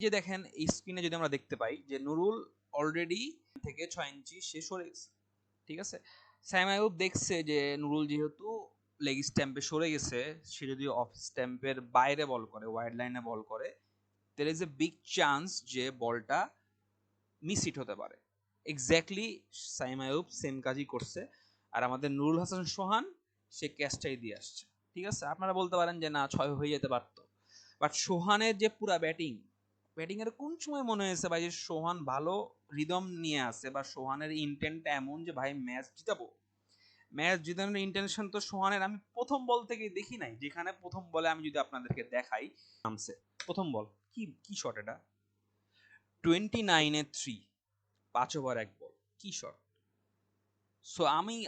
যে দেখেন এই স্ক্রিনে যদি আমরা দেখতে পাই যে নুরুল অলরেডি থেকে 6 ইঞ্চি সে সরে গেছে, ঠিক আছে। সাইম আইয়ুব দেখছে যে নুরুল যেহেতু লেগ স্ট্যাম্পে সরে গেছে, সে যদি অফ স্ট্যাম্পের বাইরে বল করে, ওয়াইড লাইনে বল করে, there is a big chance যে বলটা মিস হিট হতে পারে। এক্স্যাক্টলি সাইম আইয়ুব সেম কাজই করছে। আর আমাদের নুরুল হাসান সোহান সে ক্যাচটাই দিয়ে আসছে, ঠিক আছে। আপনারা বলতে পারেন যে না 6 হয়ে যেতে পারতো, বাট সোহানের যে পুরা ব্যাটিং এর কোন সময় মনে হয়েছে ভাই যে সোহান ভালো রিদম নিয়ে আসে, বা সোহানের ইন্টেন্টটা এমন যে ভাই ম্যাচ জিতাবো। ম্যাচ জিতানোর ইন্টেনশন তো সোহানের আমি প্রথম বল থেকে দেখি নাই। যেখানে প্রথম বলে আমি যদি আপনাদেরকে দেখাই নামছে, প্রথম বল কি কি শট এটা, 29-3, 5 ওভার 1 বল, কি শট। সো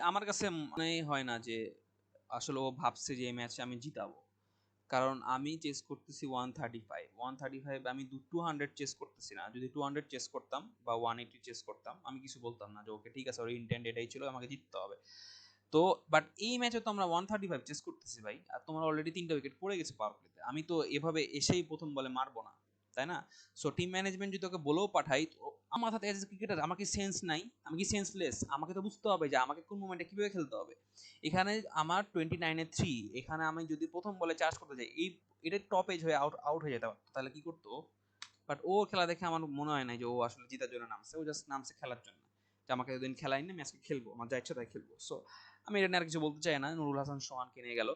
আমার কাছে মনে হয় না যে আসলে ও ভাবছে যে এই ম্যাচে আমি জিতাবো। কারণ আমি চেস করতেছি 135, আমি 200 চেস করতেছি না। যদি 200 চেস করতাম বা 180 চেস করতাম, আমি কিছু বলতাম না যে ওকে ঠিক আছে, ওর ইন্টেন্ট এটাই ছিল, আমাকে জিততে হবে। তো বাট এই ম্যাচে তো আমরা 135 চেস করতেছি ভাই, আর তোমার অলরেডি 3টা উইকেট পড়ে গেছে পাওয়ার প্লেতে। আমি তো এভাবে এসেই প্রথম বলে মারবো না, তাই না? সো টিম ম্যানেজমেন্ট যদি ওকে বলেও পাঠাই, তো আমার মাথাতে এজ এ ক্রিকেটার আমার কি সেন্স নাই? আমি কি সেন্সলেস? আমাকে তো বুঝতে হবে যে আমাকে কোন মোমেন্টে কিভাবে খেলতে হবে। এখানে আমার 29-3, এখানে আমি যদি প্রথম বলে চার্জ করতে যাই, এটা টপ এজ হয়ে আউট আউট হয়ে যেতে পারতো, তাহলে কি করতো? বাট ও খেলা দেখে আমার মনে হয় না যে ও আসলে জেতার জন্য নামছে, ও জাস্ট নামছে খেলার জন্য, যে আমাকে এতদিন খেলাই না, ম্যাচকে খেলবো, আমার যা ইচ্ছা তাই খেলবো। সো আমি এটা নিয়ে আর কিছু বলতে চাই না। নুরুল হাসান সোহানকে নিয়ে গেল।